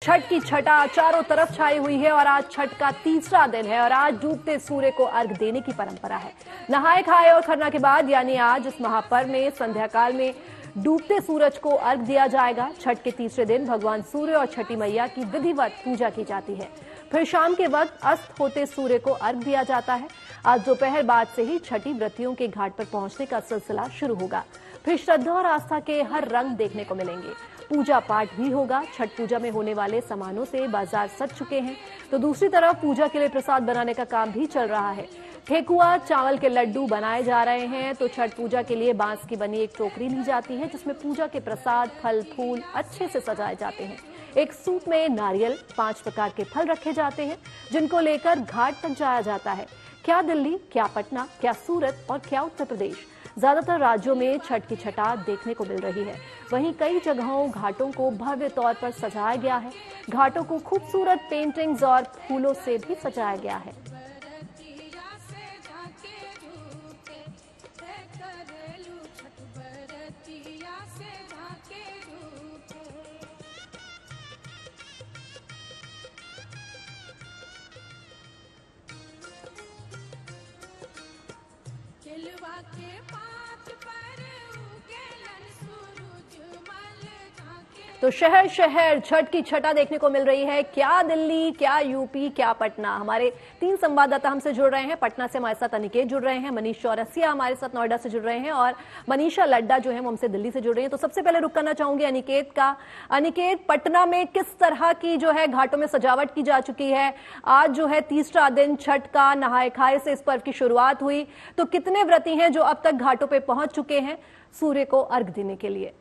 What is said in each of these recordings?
छठ की छटा चारों तरफ छाई हुई है और आज छठ का तीसरा दिन है और आज डूबते सूर्य को अर्घ देने की परंपरा है। नहाए खाए और खरना के बाद यानी आज इस महापर्व में संध्या काल में डूबते सूरज को अर्घ दिया जाएगा। छठ के तीसरे दिन भगवान सूर्य और छठी मैया की विधिवत पूजा की जाती है। फिर शाम के वक्त अस्त होते सूर्य को अर्घ दिया जाता है। आज दोपहर बाद से ही छठी व्रतियों के घाट पर पहुंचने का सिलसिला शुरू होगा। फिर श्रद्धा और आस्था के हर रंग देखने को मिलेंगे। पूजा पाठ भी होगा। छठ पूजा में होने वाले सामानों से बाजार सज चुके हैं, तो दूसरी तरफ पूजा के लिए प्रसाद बनाने का काम भी चल रहा है। ठेकुआ, चावल के लड्डू बनाए जा रहे हैं। तो छठ पूजा के लिए बांस की बनी एक टोकरी ली जाती है, जिसमें पूजा के प्रसाद, फल फूल अच्छे से सजाए जाते हैं। एक सूप में नारियल, 5 प्रकार के फल रखे जाते हैं, जिनको लेकर घाट तक जाया जाता है। क्या दिल्ली, क्या पटना, क्या सूरत और क्या उत्तर प्रदेश, ज्यादातर राज्यों में छठ की छटा देखने को मिल रही है। वहीं कई जगहों घाटों को भव्य तौर पर सजाया गया है। घाटों को खूबसूरत पेंटिंग्स और फूलों से भी सजाया गया है। तो शहर शहर छठ की छटा देखने को मिल रही है। क्या दिल्ली, क्या यूपी, क्या पटना। हमारे 3 संवाददाता हमसे जुड़ रहे हैं। पटना से हमारे साथ अनिकेत जुड़ रहे हैं, मनीष चौरसिया हमारे साथ नोएडा से जुड़ रहे हैं और मनीषा लड्डा जो है वो हमसे दिल्ली से जुड़ रही है। तो सबसे पहले रुक करना चाहूंगी अनिकेत का। अनिकेत, पटना में किस तरह की जो है घाटों में सजावट की जा चुकी है? आज जो है तीसरा दिन छठ का, नहाए खाए से इस पर्व की शुरुआत हुई, तो कितने व्रती हैं जो अब तक घाटों पर पहुंच चुके हैं सूर्य को अर्घ देने के लिए?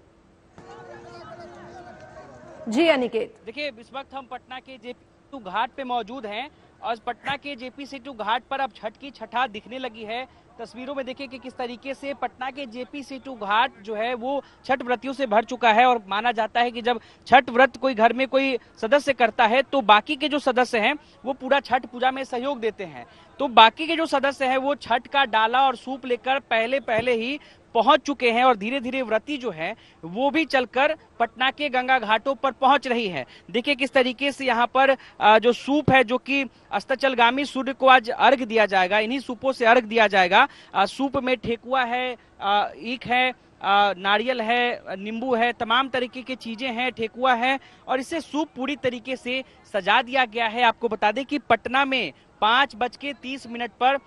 जी अनिकेत। देखिए, इस वक्त हम पटना के जेपी घाट पे मौजूद हैं और पटना के जेपी घाट पर अब छठ की छठा दिखने लगी है। तस्वीरों में देखिए कि किस तरीके से पटना के जेपी घाट जो है वो छठ व्रतियों से भर चुका है और माना जाता है कि जब छठ व्रत कोई घर में कोई सदस्य करता है तो बाकी के जो सदस्य हैं वो पूरा छठ पूजा में सहयोग देते हैं। तो बाकी के जो सदस्य हैं वो छठ का डाला और सूप लेकर पहले ही पहुंच चुके हैं और धीरे धीरे व्रती जो है वो भी चलकर पटना के गंगा घाटों पर पहुंच रही है। देखिए किस तरीके से यहाँ पर जो सूप है, जो कि अस्ताचलगामी सूर्य को आज अर्घ दिया जाएगा, इन्हीं सूपों से अर्घ दिया जाएगा। सूप में ठेकुआ है, ईख है, नारियल है, नींबू है, तमाम तरीके की चीजें हैं, ठेकुआ है और इसे सूप पूरी तरीके से सजा दिया गया है। आपको बता दें कि पटना में 5:30 पर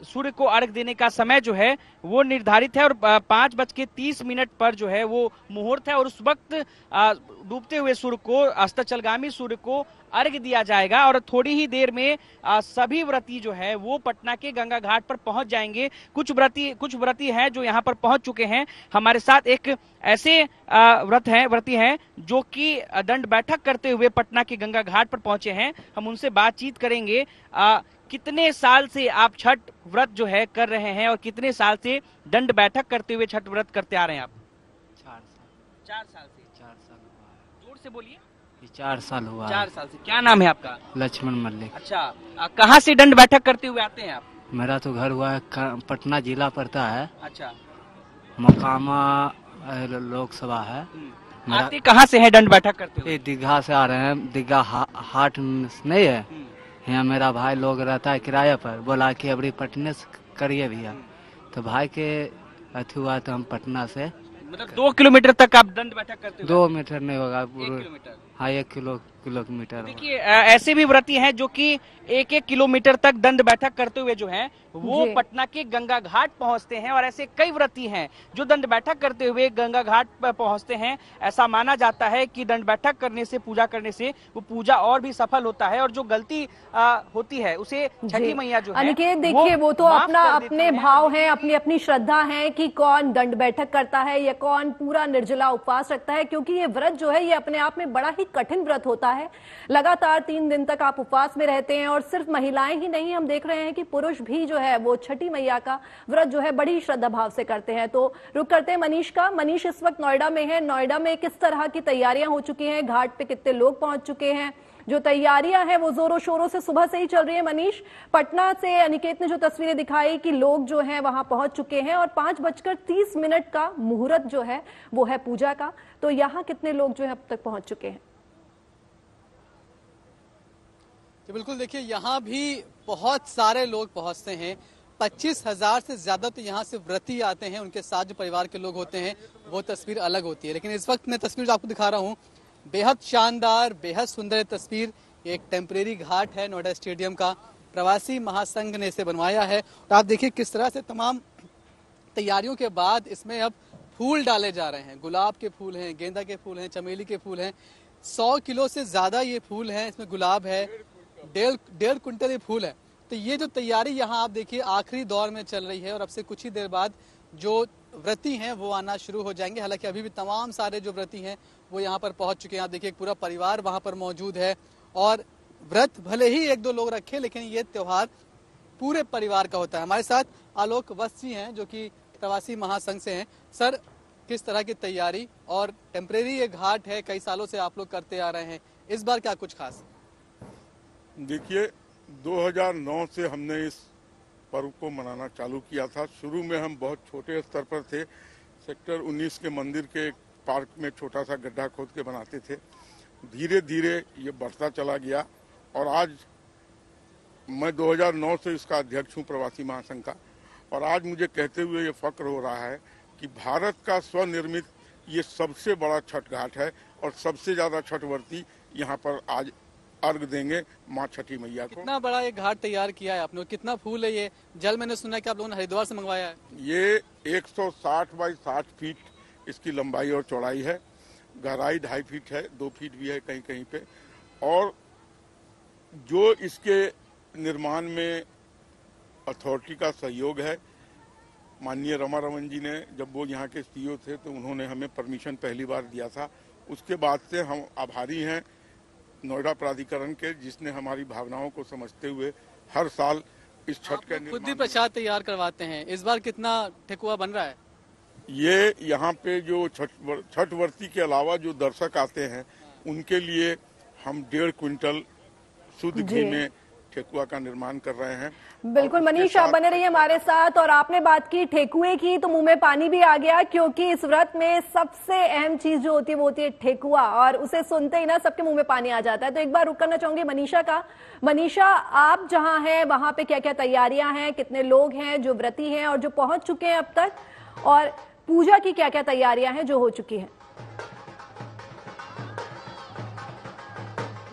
सूर्य को अर्घ देने का समय जो है वो निर्धारित है और 5:30 पर जो है वो मुहूर्त है और उस वक्त डूबते हुए सूर्य को, अस्ताचलगामी सूर्य को अर्घ दिया जाएगा और थोड़ी ही देर में सभी व्रती जो है वो पटना के गंगा घाट पर पहुंच जाएंगे। कुछ व्रती हैं जो यहाँ पर पहुंच चुके हैं। हमारे साथ एक ऐसे व्रती हैं जो कि दंड बैठक करते हुए पटना के गंगा घाट पर पहुंचे हैं। हम उनसे बातचीत करेंगे। कितने साल से आप छठ व्रत जो है कर रहे हैं और कितने साल से दंड बैठक करते हुए छठ व्रत करते आ रहे हैं आप? 4 साल से। 4 साल हुआ। जोर से बोलिए। 4 साल हुआ। 4 साल से। क्या नाम है आपका? लक्ष्मण मल्लिक। अच्छा, कहाँ से दंड बैठक करते हुए आते हैं आप? मेरा तो घर हुआ है पटना जिला पड़ता है। अच्छा। मकामा लोकसभा है। आते कहाँ से है दंड बैठक करते हुए? दीघा से आ रहे हैं। दीघा हाट नहीं है, यहाँ मेरा भाई लोग रहता है किराया पर, बोला कि अबरी पटने से करिए भैया, तो भाई के अथी हुआ तो हम पटना से। मतलब 2 किलोमीटर तक आप दंड बैठक करते हो? 2 मीटर नहीं होगा, 1 किलोमीटर। हाँ, 1 किलोमीटर। देखिए ऐसे भी व्रती हैं जो कि 1-1 किलोमीटर तक दंड बैठक करते हुए जो हैं वो पटना के गंगा घाट पहुंचते हैं और ऐसे कई व्रती हैं जो दंड बैठक करते हुए गंगा घाट पर पहुंचते हैं। ऐसा माना जाता है कि दंड बैठक करने से, पूजा करने से वो पूजा और भी सफल होता है और जो गलती होती है उसे छठी मैया जो है। अनिकेत, देखिए वो तो अपने भाव हैं, अपनी श्रद्धा है कि कौन दंड बैठक करता है या कौन पूरा निर्जला उपवास रखता है, क्योंकि ये व्रत जो है ये अपने आप में बड़ा ही कठिन व्रत होता है। लगातार 3 दिन तक आप उपवास में रहते हैं और सिर्फ महिलाएं ही नहीं, हम देख रहे हैं कि पुरुष भी जो है वो छठी मैया का व्रत जो है बड़ी श्रद्धा भाव से करते हैं। तो रुक करते हैं मनीष का। मनीष इस वक्त नोएडा में है। नोएडा में किस तरह की तैयारियां हो चुकी हैं? घाट पे कितने लोग पहुंच चुके हैं? जो तैयारियां हैं वो जोरों शोरों से सुबह से ही चल रही है। मनीष, पटना से अनिकेत ने जो तस्वीरें दिखाई कि लोग जो हैं वहां पहुंच चुके हैं और 5:30 का मुहूर्त जो है वो है पूजा का, तो यहाँ कितने लोग जो है अब तक पहुंच चुके हैं? तो बिल्कुल देखिए यहाँ भी बहुत सारे लोग पहुंचते हैं। 25,000 से ज्यादा तो यहाँ से व्रती आते हैं, उनके साथ जो परिवार के लोग होते हैं वो तस्वीर अलग होती है। लेकिन इस वक्त मैं तस्वीर जो आपको दिखा रहा हूँ, बेहद शानदार, बेहद सुंदर तस्वीर। एक टेम्परेरी घाट है नोएडा स्टेडियम का, प्रवासी महासंघ ने इसे बनवाया है। और आप देखिए किस तरह से तमाम तैयारियों के बाद इसमें अब फूल डाले जा रहे हैं। गुलाब के फूल हैं, गेंदा के फूल हैं, चमेली के फूल हैं। 100 किलो से ज्यादा ये फूल हैं, इसमें गुलाब है, 1.5 कुंटल ये फूल है। तो ये जो तैयारी यहाँ आप देखिए आखिरी दौर में चल रही है और अब से कुछ ही देर बाद जो व्रती हैं वो आना शुरू हो जाएंगे। हालांकि अभी भी तमाम सारे जो व्रती हैं वो यहाँ पर पहुंच चुके हैं। आप देखिए पूरा परिवार वहां पर मौजूद है और व्रत भले ही 1-2 लोग रखे, लेकिन ये त्योहार पूरे परिवार का होता है। हमारे साथ आलोक वत्स जी हैं जो कि प्रवासी महासंघ से हैं। सर, किस तरह की तैयारी, और टेम्परेरी ये घाट है, कई सालों से आप लोग करते आ रहे हैं, इस बार क्या कुछ खास? देखिए 2009 से हमने इस पर्व को मनाना चालू किया था। शुरू में हम बहुत छोटे स्तर पर थे, सेक्टर 19 के मंदिर के पार्क में छोटा सा गड्ढा खोद के बनाते थे। धीरे धीरे ये बढ़ता चला गया और आज मैं 2009 से इसका अध्यक्ष हूँ प्रवासी महासंघ का। और आज मुझे कहते हुए ये फक्र हो रहा है कि भारत का स्वनिर्मित ये सबसे बड़ा छठ घाट है और सबसे ज्यादा छठवर्ती यहाँ पर आज अर्घ देंगे माँ छठी मैया को। कितना बड़ा ये घाट तैयार किया है आपने, कितना फूल है ये? जल मैंने सुना है कि आप लोगों ने हरिद्वार से मंगवाया है। ये 160 बाई 60 फीट इसकी लंबाई और चौड़ाई है, गहराई 2.5 फीट है, 2 फीट भी है कहीं कहीं पे। और जो इसके निर्माण में अथॉरिटी का सहयोग है, माननीय रमा रमन जी ने, जब वो यहाँ के सीईओ थे तो उन्होंने हमें परमिशन पहली बार दिया था। उसके बाद से हम आभारी हैं नोएडा प्राधिकरण के, जिसने हमारी भावनाओं को समझते हुए हर साल इस छठ के खुद ही प्रसाद तैयार करवाते हैं। इस बार कितना ठेकुआ बन रहा है? ये यहाँ पे जो छठवर्ती के अलावा जो दर्शक आते हैं उनके लिए हम 1.5 क्विंटल शुद्ध घी में ठेकुआ का निर्माण कर रहे हैं। बिल्कुल मनीष, आप बने रहिए हमारे साथ। और आपने बात की ठेकुए की तो मुंह में पानी भी आ गया, क्योंकि इस व्रत में सबसे अहम चीज जो होती है वो होती है ठेकुआ, और उसे सुनते ही ना सबके मुंह में पानी आ जाता है। तो एक बार रुक करना चाहूंगी मनीषा का। मनीषा, आप जहां हैं वहां पे क्या क्या तैयारियां हैं, कितने लोग हैं जो व्रती हैं और जो पहुंच चुके हैं अब तक, और पूजा की क्या क्या तैयारियां हैं जो हो चुकी हैं?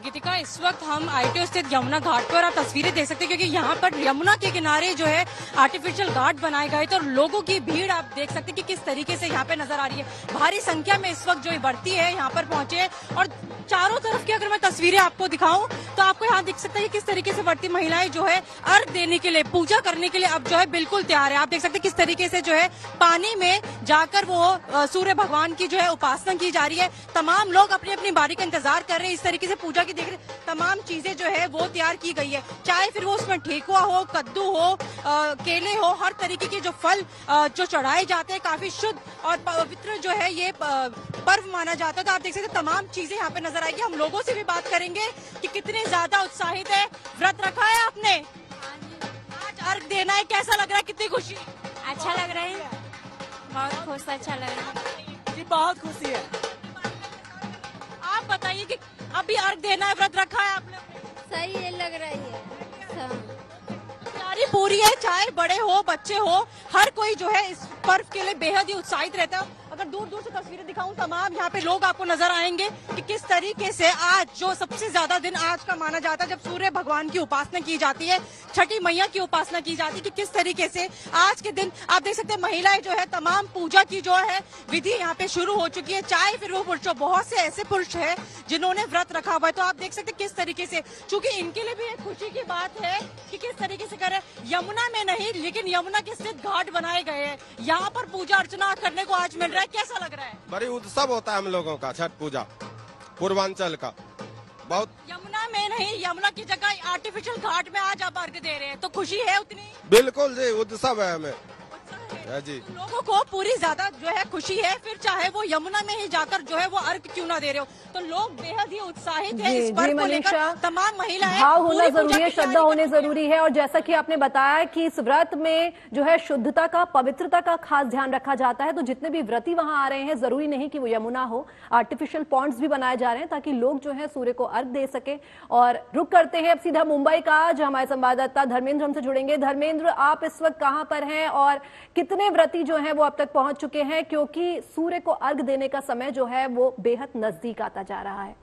गीतिका, इस वक्त हम आईटीओ स्थित यमुना घाट पर आप तस्वीरें देख सकते हैं, क्योंकि यहाँ पर यमुना के किनारे जो है आर्टिफिशियल घाट बनाए गए थे और लोगों की भीड़ आप देख सकते हैं कि किस तरीके से यहाँ पे नजर आ रही है। भारी संख्या में इस वक्त जो बढ़ती है यहाँ पर पहुंचे, और चारों तरफ की अगर मैं तस्वीरें आपको दिखाऊं तो आपको यहाँ दिख सकता है कि किस तरीके से बढ़ती महिलाएं जो है अर्घ देने के लिए, पूजा करने के लिए अब जो है बिल्कुल तैयार है। आप देख सकते हैं किस तरीके से जो है पानी में जाकर वो सूर्य भगवान की जो है उपासना की जा रही है। तमाम लोग अपनी अपनी बारी का इंतजार कर रहे हैं। इस तरीके से पूजा की देख रहे, तमाम चीजें जो है वो तैयार की गई है, चाहे फिर वो उसमें ठेकुआ हो, कद्दू हो, केले हो, हर तरीके के जो फल जो चढ़ाए जाते हैं। काफी शुद्ध और पवित्र जो है ये पर्व माना जाता है। तो आप देख सकते हैं तमाम चीजें यहाँ पे नजर आएगी। हम लोगों से भी बात करेंगे कि कितने ज्यादा उत्साहित है। व्रत रखा है आपने, आज अर्घ देना है, कैसा लग रहा है, कितनी खुशी? अच्छा लग रहा है, बहुत खुश, अच्छा लग रहा है जी, बहुत खुशी है। आप बताइए कि अभी अर्घ देना है, व्रत रखा है आपने? सही लग रही है, तैयारी पूरी है, चाहे बड़े हो बच्चे हो, हर कोई जो है इस पर्व के लिए बेहद ही उत्साहित रहता है। अगर दूर दूर से तस्वीरें दिखाऊं, तमाम यहाँ पे लोग आपको नजर आएंगे कि किस तरीके से आज जो सबसे ज्यादा दिन आज का माना जाता है, जब सूर्य भगवान की उपासना की जाती है, छठी मैया की उपासना की जाती है, कि किस तरीके से आज के दिन आप देख सकते हैं महिलाएं जो है तमाम पूजा की जो है विधि यहाँ पे शुरू हो चुकी है। चाहे फिर वो पुरुष, बहुत से ऐसे पुरुष है जिन्होंने व्रत रखा हुआ है। तो आप देख सकते हैं किस तरीके से, चूंकि इनके लिए भी एक खुशी की बात है कि किस तरीके से करें। यमुना में नहीं, लेकिन यमुना के स्थित घाट बनाए गए हैं, यहाँ पर पूजा अर्चना करने को आज मिल रहा है। कैसा लग रहा है? बड़ी उत्सव होता है हम लोगों का छठ पूजा पूर्वांचल का। बहुत यमुना में नहीं, यमुना की जगह आर्टिफिशियल घाट में आज आप अर्घ दे रहे हैं, तो खुशी है उतनी? बिल्कुल जी, उत्सव है हमें। जी। लोगों को पूरी ज्यादा जो है खुशी है, फिर चाहे वो यमुना में ही जाकर जो है वो अर्घ क्यों ना दे रहे हो, तो लोग बेहद ही उत्साहित है इस पर्व को लेकर। तमाम महिलाएं, भाव होना जरूरी है, श्रद्धा होने जरूरी है। और जैसा कि आपने बताया कि इस व्रत में जो है शुद्धता का, पवित्रता का खास ध्यान रखा जाता है। तो जितने भी व्रती वहां आ रहे हैं, जरूरी नहीं कि वो यमुना हो, आर्टिफिशियल पॉन्ड्स भी बनाए जा रहे हैं ताकि लोग जो है सूर्य को अर्घ दे सके। और रुक करते हैं अब सीधा मुंबई का, जो हमारे संवाददाता धर्मेंद्र हमसे जुड़ेंगे। धर्मेंद्र, आप इस वक्त कहां पर हैं और कितने व्रती जो हैं वो अब तक पहुंच चुके हैं, क्योंकि सूर्य को अर्घ देने का समय जो है वो बेहद नजदीक आता जा रहा है?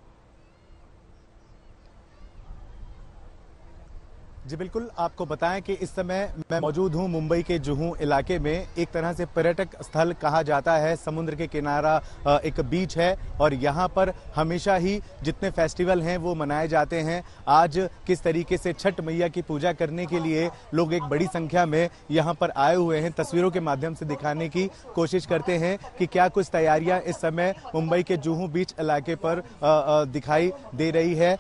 जी बिल्कुल, आपको बताएं कि इस समय मैं मौजूद हूं मुंबई के जुहू इलाके में। एक तरह से पर्यटक स्थल कहा जाता है, समुद्र के किनारा एक बीच है और यहां पर हमेशा ही जितने फेस्टिवल हैं वो मनाए जाते हैं। आज किस तरीके से छठ मैया की पूजा करने के लिए लोग एक बड़ी संख्या में यहां पर आए हुए हैं, तस्वीरों के माध्यम से दिखाने की कोशिश करते हैं कि क्या कुछ तैयारियां इस समय मुंबई के जुहू बीच इलाके पर दिखाई दे रही है।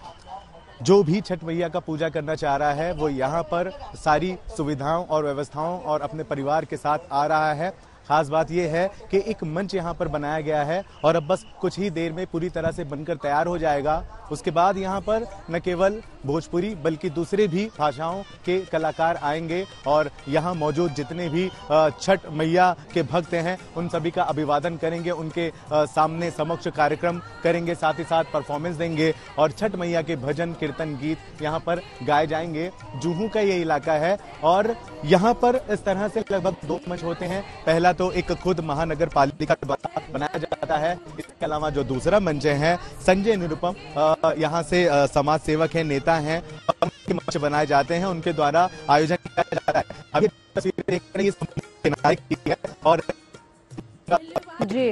जो भी छठ मैया का पूजा करना चाह रहा है वो यहाँ पर सारी सुविधाओं और व्यवस्थाओं और अपने परिवार के साथ आ रहा है। खास बात यह है कि एक मंच यहाँ पर बनाया गया है और अब बस कुछ ही देर में पूरी तरह से बनकर तैयार हो जाएगा। उसके बाद यहाँ पर न केवल भोजपुरी बल्कि दूसरे भी भाषाओं के कलाकार आएंगे और यहाँ मौजूद जितने भी छठ मैया के भक्त हैं उन सभी का अभिवादन करेंगे, उनके सामने समक्ष कार्यक्रम करेंगे, साथ ही साथ परफॉर्मेंस देंगे और छठ मैया के भजन कीर्तन गीत यहाँ पर गाए जाएंगे। जुहू का ये इलाका है और यहाँ पर इस तरह से लगभग 2 मंच होते हैं। पहला तो एक खुद महानगर पालिका द्वारा बनाया जाता है, इसके अलावा जो दूसरा मंच है संजय निरुपम यहाँ से समाज सेवक हैं, नेता हैं, मंच बनाए जाते हैं, उनके द्वारा आयोजन किया जा रहा है। अभी तस्वीरें देख रहे हैं और जी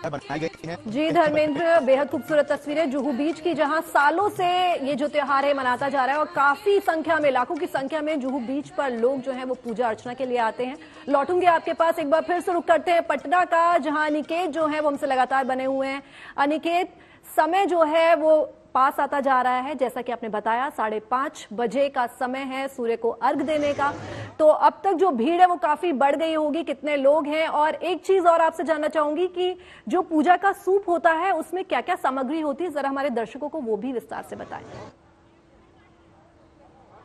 बनाई गई है। जी धर्मेंद्र, बेहद खूबसूरत तस्वीरें जुहू बीच की, जहां सालों से ये जो त्योहार है मनाता जा रहा है और काफी संख्या में, लाखों की संख्या में जुहू बीच पर लोग जो है वो पूजा अर्चना के लिए आते हैं। लौटूंगे आपके पास, एक बार फिर से रुक करते हैं पटना का, जहां अनिकेत जो है वो हमसे लगातार बने हुए हैं। अनिकेत, समय जो है वो पास आता जा रहा है, जैसा कि आपने बताया 5:30 बजे का समय है सूर्य को अर्घ देने का। तो अब तक जो भीड़ है वो काफी बढ़ गई होगी, कितने लोग हैं? और एक चीज और आपसे जानना चाहूंगी कि जो पूजा का सूप होता है उसमें क्या क्या सामग्री होती है, जरा हमारे दर्शकों को वो भी विस्तार से बताएं।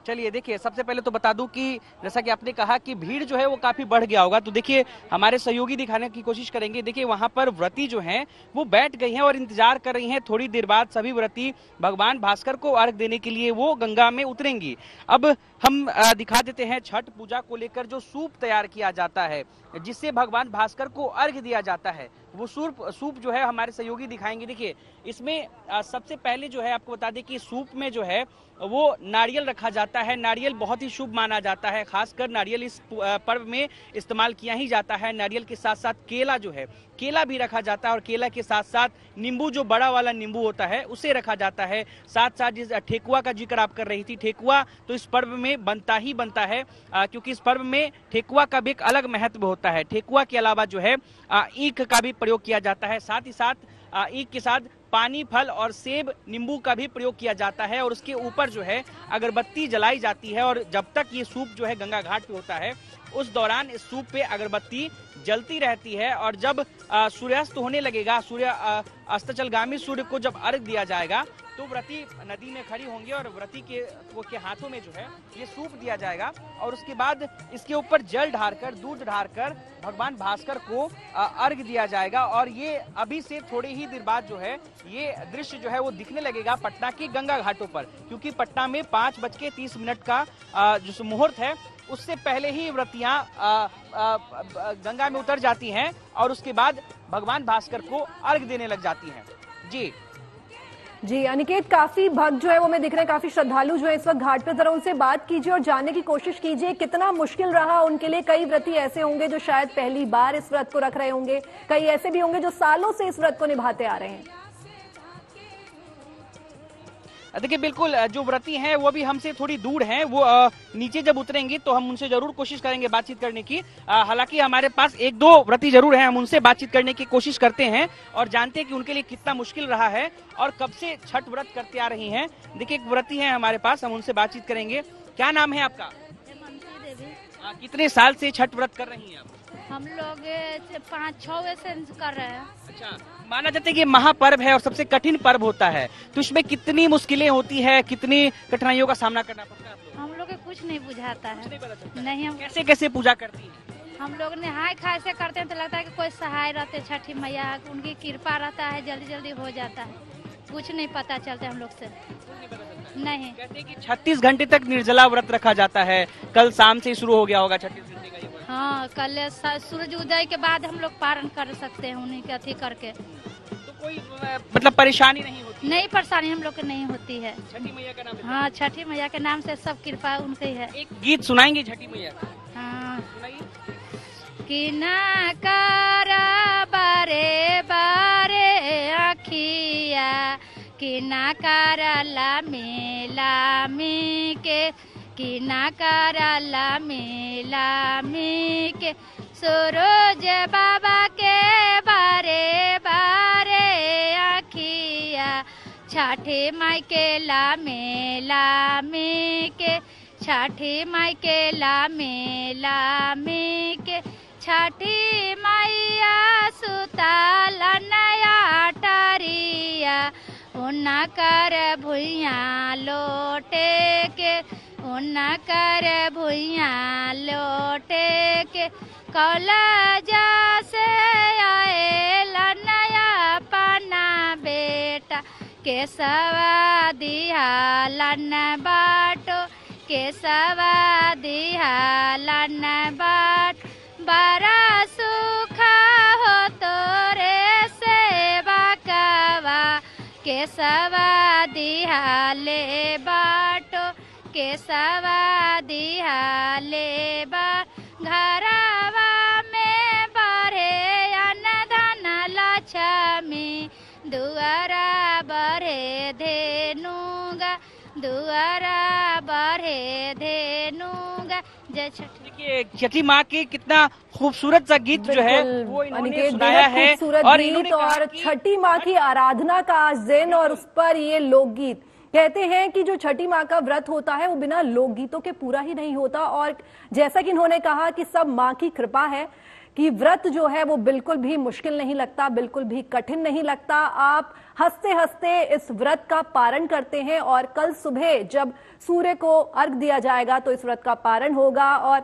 चलिए देखिए, सबसे पहले तो बता दूं कि जैसा कि आपने कहा कि भीड़ जो है वो काफी बढ़ गया होगा, तो देखिए हमारे सहयोगी दिखाने की कोशिश करेंगे। देखिए वहां पर व्रती जो हैं वो बैठ गई हैं और इंतजार कर रही हैं। थोड़ी देर बाद सभी व्रती भगवान भास्कर को अर्घ देने के लिए वो गंगा में उतरेंगी। अब हम दिखा देते हैं छठ पूजा को लेकर जो सूप तैयार किया जाता है, जिससे भगवान भास्कर को अर्घ दिया जाता है, वो सूप जो है हमारे सहयोगी दिखाएंगे। देखिए इसमें सबसे पहले जो है आपको बता दें कि सूप में जो है वो नारियल रखा जाता है। नारियल बहुत ही शुभ माना जाता है, खासकर नारियल इस पर्व में इस्तेमाल किया ही जाता है। नारियल के साथ साथ केला जो है, केला भी रखा जाता है और केला के साथ साथ नींबू, जो बड़ा वाला नींबू होता है उसे रखा जाता है। साथ साथ जिस ठेकुआ का जिक्र आप कर रही थी, ठेकुआ तो इस पर्व में बनता ही बनता है, क्योंकि इस पर्व में ठेकुआ का भी एक अलग महत्व होता है। ठेकुआ के अलावा जो है ईख का भी प्रयोग किया जाता है, साथ ही साथ ईख के साथ पानी, फल और सेब, नींबू का भी प्रयोग किया जाता है और उसके ऊपर जो है अगरबत्ती जलाई जाती है। और जब तक ये सूप जो है गंगा घाट पे होता है उस दौरान इस सूप पे अगरबत्ती जलती रहती है और जब सूर्यास्त होने लगेगा, अस्ताचलगामी सूर्य को जब अर्घ दिया जाएगा तो व्रती नदी में खड़ी होंगे और व्रती के हाथों में जो है ये सूप दिया जाएगा और उसके बाद इसके ऊपर जल ढारकर, दूध ढारकर भगवान भास्कर को अर्घ दिया जाएगा। और ये अभी से थोड़ी ही देर बाद जो है ये दृश्य जो है वो दिखने लगेगा पटना के गंगा घाटों पर, क्योंकि पटना में 5:30 का जो मुहूर्त है उससे पहले ही व्रतियां गंगा में उतर जाती हैं और उसके बाद भगवान भास्कर को अर्घ देने लग जाती हैं। जी अनिकेत, काफी भक्त जो है वो हमें दिख रहे हैं, काफी श्रद्धालु जो है इस वक्त घाट पे, जरा उनसे बात कीजिए और जानने की कोशिश कीजिए कितना मुश्किल रहा उनके लिए। कई व्रती ऐसे होंगे जो शायद पहली बार इस व्रत को रख रहे होंगे, कई ऐसे भी होंगे जो सालों से इस व्रत को निभाते आ रहे हैं। देखिए बिल्कुल, जो व्रती हैं वो भी हमसे थोड़ी दूर हैं, वो नीचे जब उतरेंगी तो हम उनसे जरूर कोशिश करेंगे बातचीत करने की। हालांकि हमारे पास 1-2 व्रती जरूर हैं, हम उनसे बातचीत करने की कोशिश करते हैं और जानते हैं कि उनके लिए कितना मुश्किल रहा है और कब से छठ व्रत करते आ रही हैं। देखिए एक व्रती हैं हमारे पास, हम उनसे बातचीत करेंगे। क्या नाम है आपका? देवी। कितने साल से छठ व्रत कर रही हैं आप? हम लोग 5-6 से कर रहे हैं। अच्छा, माना जाता है कि महापर्व है और सबसे कठिन पर्व होता है, तो इसमें कितनी मुश्किलें होती है, कितनी कठिनाइयों का सामना करना पड़ता है? हम लोग को कुछ नहीं बुझाता है। नहीं पता चलता। नहीं, हम कैसे कैसे पूजा करती हैं? हम लोग नहाए खाए से करते हैं तो लगता है कि कोई सहाय रहते, छठी मैया उनकी कृपा रहता है, जल्दी जल्दी हो जाता है। कुछ नहीं पता चलता हम लोग से। नहीं, कहते हैं कि 36 घंटे तक निर्जला व्रत रखा जाता है। कल शाम से शुरू हो गया होगा 36 घंटे का ये व्रत। हाँ, कल सूरज उदय के बाद हम लोग पारण कर सकते हैं उन्हीं के अथी करके। तो कोई मतलब परेशानी नहीं होती? नहीं, परेशानी हम लोग को नहीं होती है। छठी मैया का नाम है? हाँ, छठी मैया के नाम से सब कृपा उनके ही है। एक गीत सुनाएंगे छठी मैया का? हाँ। सुनाइए। कि ना कर बारे बारे अखिया, कि ना कर लामी लामी के, कि ना कर लामी लामी के, सूरज बाबा के बारे बारे अखिया, छठी माई के लामी लामी के, छठी माई के लामी लामी के, छठी मैया सुताल नया टरिया, उन्ना कर भुइया लोटे के, उन्ना कर भुइया लोटे के, कॉलेजा से आए नया पाना बेटा, के सवा दिया लन बाटो, के सवा दिया लन बाट, बड़ा सुखा हो तोरे सेवा कवा, के सवा दिया ले बाटो, के सवा दिया ले बा, घरवा में बढ़े अनधन लक्ष्मी, दुआरा बढ़े धेनुगा, दुआरा बढ़े धेनुगा। जय छठ। देखिए छठी माँ की कितना खूबसूरत सा गीत जो है वो इन्होंने सुनाया है खूबसूरत और गीत इन्होंने और कहा कि छठी माँ की आराधना का आज दिन और उस पर ये लोकगीत। कहते हैं कि जो छठी माँ का व्रत होता है वो बिना लोकगीतों के पूरा ही नहीं होता और जैसा कि इन्होंने कहा कि सब माँ की कृपा है कि व्रत जो है वो बिल्कुल भी मुश्किल नहीं लगता, बिल्कुल भी कठिन नहीं लगता। आप हंसते हंसते इस व्रत का पारण करते हैं और कल सुबह जब सूर्य को अर्घ दिया जाएगा तो इस व्रत का पारण होगा और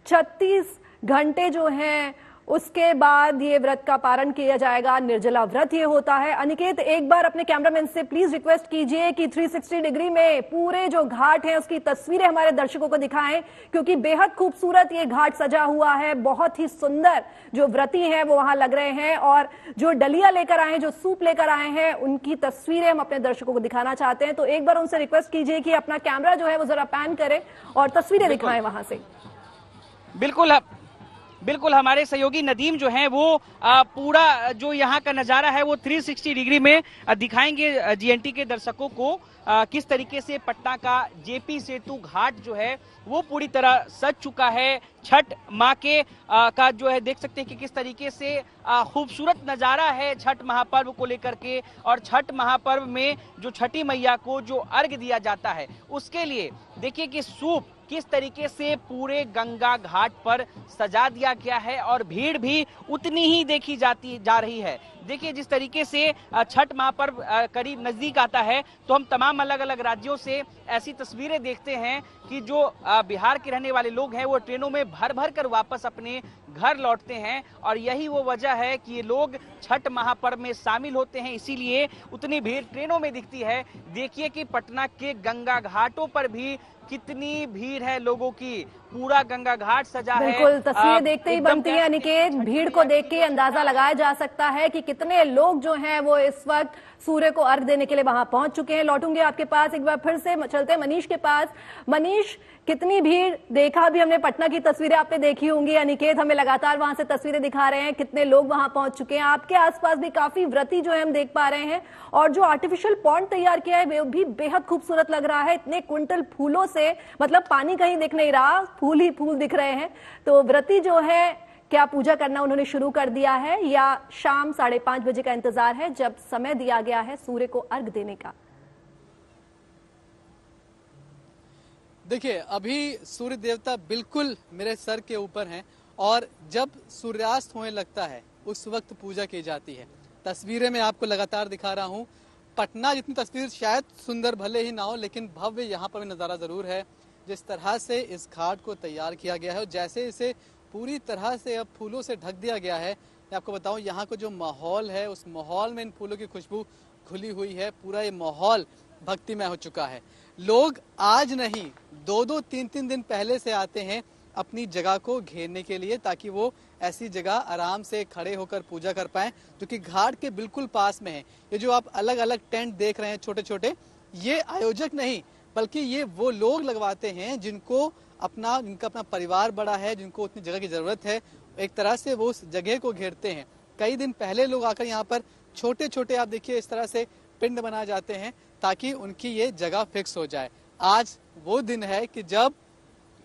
36 घंटे जो हैं उसके बाद ये व्रत का पारण किया जाएगा। निर्जला व्रत ये होता है। अनिकेत, एक बार अपने कैमरामैन से प्लीज रिक्वेस्ट कीजिए कि 360 डिग्री में पूरे जो घाट है उसकी तस्वीरें हमारे दर्शकों को दिखाएं, क्योंकि बेहद खूबसूरत ये घाट सजा हुआ है। बहुत ही सुंदर जो व्रती हैं वो वहां लग रहे हैं और जो डलिया लेकर आए हैं, जो सूप लेकर आए हैं, उनकी तस्वीरें हम अपने दर्शकों को दिखाना चाहते हैं। तो एक बार उनसे रिक्वेस्ट कीजिए कि अपना कैमरा जो है वो जरा पैन करें और तस्वीरें दिखाएं वहां से। बिल्कुल हमारे सहयोगी नदीम जो हैं वो पूरा जो यहाँ का नजारा है वो 360 डिग्री में दिखाएंगे जीएनटी के दर्शकों को किस तरीके से पटना का जेपी सेतु घाट जो है वो पूरी तरह सज चुका है। छठ माँ के का जो है देख सकते हैं कि किस तरीके से खूबसूरत नजारा है छठ महापर्व को लेकर के। और छठ महापर्व में जो छठी मैया को जो अर्घ दिया जाता है उसके लिए देखिए कि सूप किस तरीके से पूरे गंगा घाट पर सजा दिया गया है और भीड़ भी उतनी ही देखी जा रही है। देखिए जिस तरीके से छठ महापर्व करीब नजदीक आता है तो हम तमाम अलग अलग राज्यों से ऐसी तस्वीरें देखते हैं कि जो बिहार के रहने वाले लोग हैं वो ट्रेनों में भर भर कर वापस अपने घर लौटते हैं और यही वो वजह है कि ये लोग छठ महापर्व में शामिल होते हैं, इसीलिए उतनी भीड़ ट्रेनों में दिखती है। देखिए कि पटना के गंगा घाटों पर भी कितनी भीड़ है लोगों की, पूरा गंगा घाट सजा है। बिल्कुल तस्वीरें देखते ही बनती है अनिकेत। भीड़ को देख के अंदाजा लगाया जा सकता है कि कितने लोग जो हैं वो इस वक्त सूर्य को अर्घ देने के लिए वहां पहुंच चुके हैं। लौटूंगे आपके पास, एक बार फिर से चलते हैं मनीष के पास। मनीष, कितनी भीड़, देखा भी हमने पटना की तस्वीरें आपने देखी होंगी, अनिकेत हमें लगातार वहां से तस्वीरें दिखा रहे हैं, कितने लोग वहां पहुंच चुके हैं। आपके आसपास भी काफी व्रती जो है हम देख पा रहे हैं और जो आर्टिफिशियल पॉन्ड तैयार किया है वो भी बेहद खूबसूरत लग रहा है। इतने क्विंटल फूलों से, मतलब पानी कहीं दिख नहीं रहा, फूल ही फूल दिख रहे हैं। तो व्रती जो है क्या पूजा करना उन्होंने शुरू कर दिया है या शाम 5:30 बजे का इंतजार है जब समय दिया गया है सूर्य को अर्घ देने का? देखिए, अभी सूर्य देवता बिल्कुल मेरे सर के ऊपर हैं और जब सूर्यास्त होने लगता है उस वक्त पूजा की जाती है। तस्वीरें मैं आपको लगातार दिखा रहा हूँ। पटना जितनी तस्वीर शायद सुंदर भले ही ना हो, लेकिन भव्य यहाँ पर भी नज़ारा ज़रूर है। जिस तरह से इस घाट को तैयार किया गया है और जैसे इसे पूरी तरह से अब फूलों से ढक दिया गया है, मैं आपको बताऊं यहाँ का जो माहौल है उस माहौल में इन फूलों की खुशबू घुली हुई है। पूरा ये माहौल भक्तिमय हो चुका है। लोग आज नहीं 2-2, 3-3 दिन पहले से आते हैं अपनी जगह को घेरने के लिए, ताकि वो ऐसी जगह आराम से खड़े होकर पूजा कर पाएं, जो कि घाट के बिल्कुल पास में है। ये जो आप अलग अलग टेंट देख रहे हैं छोटे छोटे, ये आयोजक नहीं बल्कि ये वो लोग लगवाते हैं जिनका अपना परिवार बड़ा है, जिनको उतनी जगह की जरूरत है। एक तरह से वो उस जगह को घेरते हैं। कई दिन पहले लोग आकर यहाँ पर छोटे छोटे, आप देखिए इस तरह से पिंड बनाए जाते हैं ताकि उनकी ये जगह फिक्स हो जाए। आज वो दिन है कि जब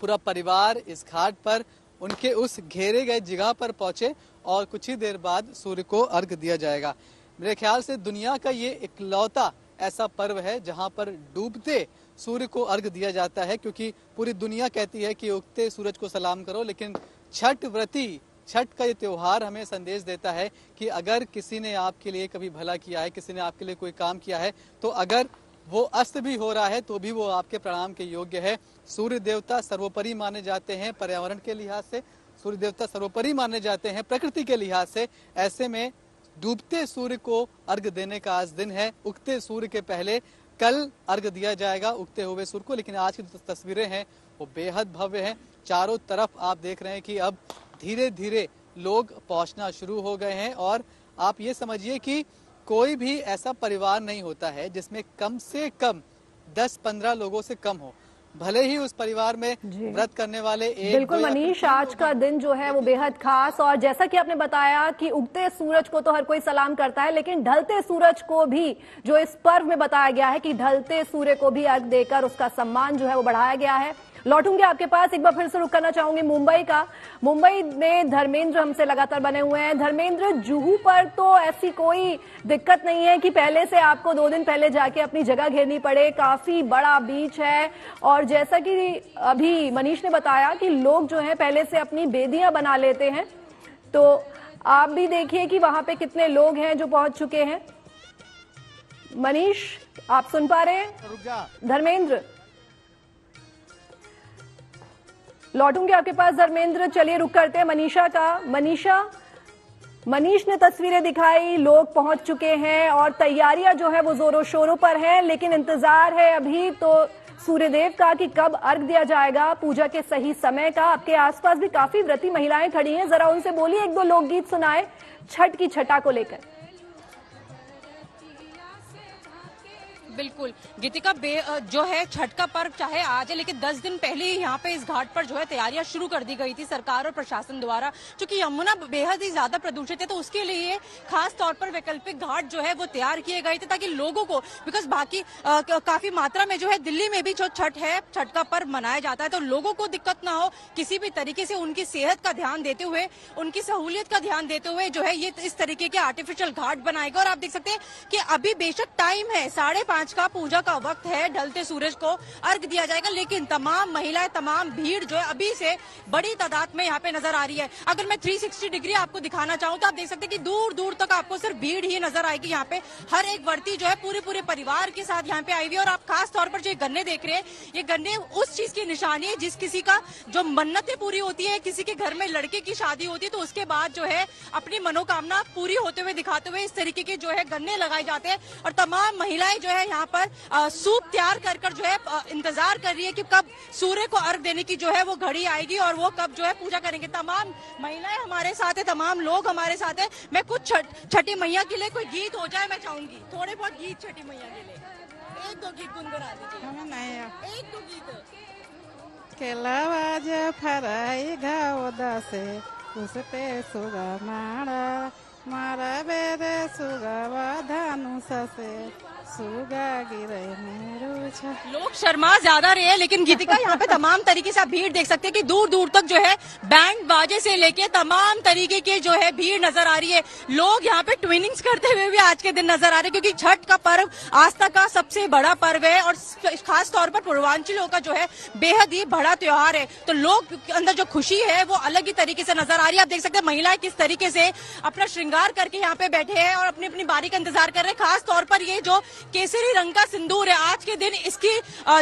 पूरा परिवार इस घाट पर उनके उस घेरे गए जगह पर पहुंचे और कुछ ही देर बाद सूर्य को अर्घ दिया जाएगा। मेरे ख्याल से दुनिया का ये इकलौता ऐसा पर्व है जहां पर डूबते सूर्य को अर्घ दिया जाता है, क्योंकि पूरी दुनिया कहती है कि उगते सूरज को सलाम करो, लेकिन छठ का ये त्योहार हमें संदेश देता है कि अगर किसी ने आपके लिए कभी भला किया है, किसी ने आपके लिए कोई काम किया है, तो अगर वो अस्त भी हो रहा है तो भी वो आपके प्रणाम के योग्य है। सूर्य देवता सर्वोपरि माने जाते हैं पर्यावरण के लिहाज से, सूर्य देवता सर्वोपरि माने जाते हैं प्रकृति के लिहाज से। ऐसे में डूबते सूर्य को अर्घ देने का आज दिन है। उगते सूर्य के पहले कल अर्घ दिया जाएगा उगते हुए सूर्य को, लेकिन आज की जो तस्वीरें हैं वो बेहद भव्य हैं। चारों तरफ आप देख रहे हैं कि अब धीरे धीरे लोग पहुंचना शुरू हो गए हैं और आप ये समझिए कि कोई भी ऐसा परिवार नहीं होता है जिसमें कम से कम 10-15 लोगों से कम हो, भले ही उस परिवार में व्रत करने वाले एक। बिल्कुल मनीष, आज का दिन जो है वो बेहद खास, और जैसा कि आपने बताया कि उगते सूरज को तो हर कोई सलाम करता है, लेकिन ढलते सूरज को भी जो इस पर्व में बताया गया है कि ढलते सूर्य को भी अर्घ देकर उसका सम्मान जो है वो बढ़ाया गया है। लौटूंगी आपके पास, एक बार फिर से रुक करना चाहूंगी मुंबई में धर्मेंद्र हमसे लगातार बने हुए हैं। धर्मेंद्र, जुहू पर तो ऐसी कोई दिक्कत नहीं है कि पहले से आपको 2 दिन पहले जाके अपनी जगह घेरनी पड़े, काफी बड़ा बीच है और जैसा कि अभी मनीष ने बताया कि लोग जो है पहले से अपनी बेदियां बना लेते हैं, तो आप भी देखिए कि वहां पे कितने लोग हैं जो पहुंच चुके हैं। मनीष, आप सुन पा रहे हैं? धर्मेंद्र, लौटूंगे आपके पास धर्मेंद्र। चलिए रुक करते हैं मनीषा का। मनीष ने तस्वीरें दिखाई, लोग पहुंच चुके हैं और तैयारियां जो है वो जोरों शोरों पर हैं, लेकिन इंतजार है अभी तो सूर्यदेव का कि कब अर्घ दिया जाएगा, पूजा के सही समय का। आपके आसपास भी काफी व्रती महिलाएं खड़ी हैं, जरा उनसे बोलिए, 1-2 लोकगीत सुनाए छठ की छठा को लेकर। बिल्कुल गीतिका, जो है छठ का पर्व चाहे आज है, लेकिन 10 दिन पहले ही यहाँ पे इस घाट पर जो है तैयारियां शुरू कर दी गई थी सरकार और प्रशासन द्वारा, क्योंकि यमुना बेहद ही ज्यादा प्रदूषित है, तो उसके लिए खास तौर पर वैकल्पिक घाट जो है वो तैयार किए गए थे ताकि लोगों को, बिकॉज बाकी काफी मात्रा में जो है दिल्ली में भी जो छठ का पर्व मनाया जाता है, तो लोगों को दिक्कत ना हो, किसी भी तरीके से उनकी सेहत का ध्यान देते हुए, उनकी सहूलियत का ध्यान देते हुए जो है ये इस तरीके के आर्टिफिशियल घाट बनाएगा। और आप देख सकते हैं कि अभी बेशक टाइम है 5:30 का, पूजा का वक्त है, ढलते सूरज को अर्घ दिया जाएगा, लेकिन तमाम महिलाएं, तमाम भीड़ जो है अभी से बड़ी तादाद में यहाँ पे नजर आ रही है। अगर मैं 360 डिग्री आपको दिखाना चाहूँ तो आप देख सकते हैं कि दूर दूर तक आपको सिर्फ भीड़ ही नजर आएगी। यहाँ पे हर एक व्रती जो है पूरे परिवार के साथ यहाँ पे आई हुई है। और आप खास तौर पर जो ये गन्ने देख रहे हैं, ये गन्ने उस चीज की निशानी है जिस किसी का जो मन्नतें पूरी होती है, किसी के घर में लड़के की शादी होती है, तो उसके बाद जो है अपनी मनोकामना पूरी होते हुए दिखाते हुए इस तरीके के जो है गन्ने लगाए जाते हैं। और तमाम महिलाएं जो है यहाँ पर सूप तैयार कर जो है इंतजार कर रही है कि कब सूर्य को अर्घ देने की जो है वो घड़ी आएगी और वो कब जो है पूजा करेंगे। तमाम महिलाएं हमारे साथ है, तमाम लोग हमारे साथ है। मैं कुछ छठी मैया के लिए कोई गीत हो जाए मैं चाहूंगी, थोड़े बहुत गीत छठी मैया के लिए 1-2 गीत गुनगुना दीजिए। 1-2 गीत। केलावाज फराई घाव दासे उस पे सुगा मारा मारा बेरे सुगावा धानु ससे सुगा गिरे मेरो छा। लोग शर्मा ज्यादा रहे हैं, लेकिन गीतिका यहाँ पे तमाम तरीके से आप भीड़ देख सकते हैं कि दूर दूर तक जो है बैंड बाजे से लेके तमाम तरीके के जो है भीड़ नजर आ रही है। लोग यहाँ पे ट्विनिंग्स करते हुए भी आज के दिन नजर आ रहे हैं, क्योंकि छठ का पर्व आस्था का सबसे बड़ा पर्व है और खास तौर पर पूर्वांचलियों का जो है बेहद ही बड़ा त्योहार है। तो लोग के अंदर जो खुशी है वो अलग ही तरीके से नजर आ रही है। आप देख सकते हैं महिलाएं किस तरीके से अपना श्रृंगार करके यहाँ पे बैठे हैं और अपनी अपनी बारी का इंतजार कर रहे हैं। खास तौर पर ये जो केसरी रंग का सिंदूर है, आज के दिन इसकी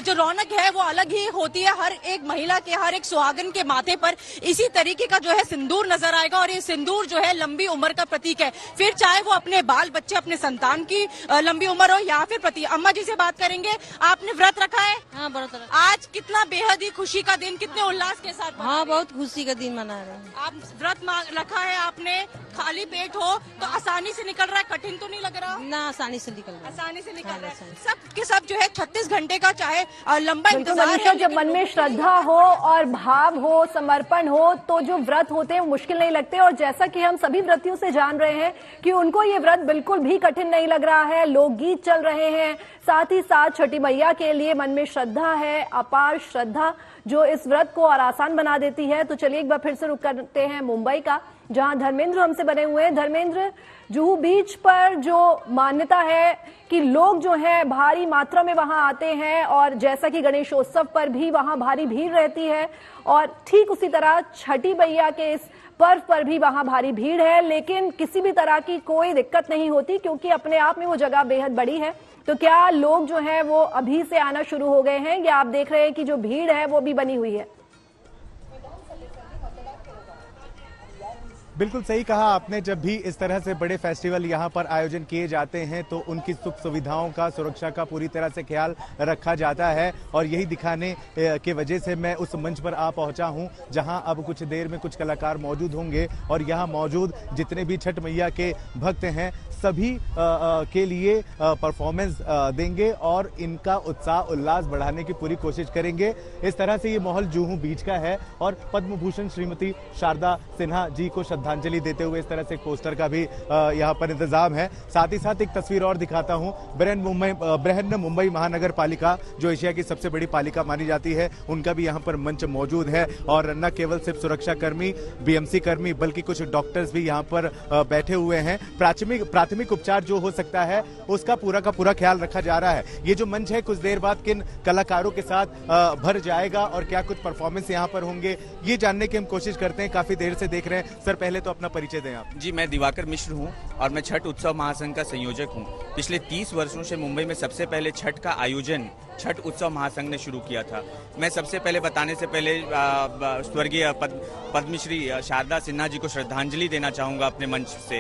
जो रौनक है वो अलग ही होती है। हर एक महिला के, हर एक सुहागन के माथे पर इसी तरीके का जो है सिंदूर नजर आएगा और ये सिंदूर जो है लंबी उम्र का प्रतीक है। फिर चाहे वो अपने बाल बच्चे, अपने संतान की लंबी उम्र हो या फिर प्रतीक। अम्मा जी से बात करेंगे, आपने व्रत रखा है? हाँ, व्रत रखा। आज कितना बेहद ही खुशी का दिन, कितने उल्लास के साथ? हाँ, बहुत खुशी का दिन मना रहे हैं। आप व्रत रखा है आपने, खाली पेट हो तो आसानी से निकल रहा है, कठिन तो नहीं लग रहा? ना, आसानी से निकल रहा है। आसानी से निकल रहा है। सब के सब जो है 36 घंटे का चाहे लंबा इंतजार है, जब मन में श्रद्धा हो और भाव हो, समर्पण हो, तो जो व्रत होते हैं मुश्किल नहीं लगते। और जैसा कि हम सभी व्रतियों से जान रहे हैं कि उनको ये व्रत बिल्कुल भी कठिन नहीं लग रहा है। लोकगीत चल रहे हैं, साथ ही साथ छठी मैया के लिए मन में श्रद्धा है, अपार श्रद्धा जो इस व्रत को और आसान बना देती है। तो चलिए एक बार फिर से रुक करते हैं मुंबई का, जहां धर्मेंद्र हमसे बने हुए हैं। धर्मेंद्र, जुहू बीच पर जो मान्यता है कि लोग जो है भारी मात्रा में वहां आते हैं और जैसा कि गणेशोत्सव पर भी वहां भारी भीड़ रहती है और ठीक उसी तरह छठी मैया के इस पर्व पर भी वहां भारी भीड़ है, लेकिन किसी भी तरह की कोई दिक्कत नहीं होती क्योंकि अपने आप में वो जगह बेहद बड़ी है। तो क्या लोग जो है वो अभी से आना शुरू हो गए हैं या आप देख रहे हैं कि जो भीड़ है वो भी बनी हुई है? बिल्कुल सही कहा आपने। जब भी इस तरह से बड़े फेस्टिवल यहाँ पर आयोजन किए जाते हैं तो उनकी सुख सुविधाओं का, सुरक्षा का पूरी तरह से ख्याल रखा जाता है और यही दिखाने के वजह से मैं उस मंच पर आ पहुंचा हूं जहां अब कुछ देर में कुछ कलाकार मौजूद होंगे और यहाँ मौजूद जितने भी छठ मैया के भक्त हैं सभी के लिए परफॉर्मेंस देंगे और इनका उत्साह उल्लास बढ़ाने की पूरी कोशिश करेंगे। इस तरह से ये माहौल जुहू बीच का है और पद्म भूषण श्रीमती शारदा सिन्हा जी को श्रद्धांजलि देते हुए इस तरह से एक पोस्टर का भी यहाँ पर इंतजाम है। साथ ही साथ एक तस्वीर और दिखाता हूँ। बृहन मुंबई महानगर पालिका जो एशिया की सबसे बड़ी पालिका मानी जाती है, उनका भी यहाँ पर मंच मौजूद है और न केवल सिर्फ सुरक्षा कर्मी, बीएमसी कर्मी, बल्कि कुछ डॉक्टर्स भी यहाँ पर बैठे हुए हैं। प्राथमिक उपचार जो हो सकता है उसका पूरा का पूरा ख्याल रखा जा रहा है। ये जो मंच है कुछ देर बाद किन कलाकारों के साथ भर जाएगा और क्या कुछ परफॉर्मेंस यहाँ पर होंगे ये जानने की हम कोशिश करते हैं। काफी देर से देख रहे हैं। सर पहले तो अपना परिचय दें आप। जी, मैं दिवाकर मिश्र हूँ और मैं छठ उत्सव महासंघ का संयोजक हूँ। पिछले 30 वर्षों से मुंबई में सबसे पहले छठ का आयोजन छठ उत्सव महासंघ ने शुरू किया था। मैं सबसे पहले बताने से पहले स्वर्गीय पद्मश्री शारदा सिन्हा जी को श्रद्धांजलि देना चाहूंगा अपने मंच से।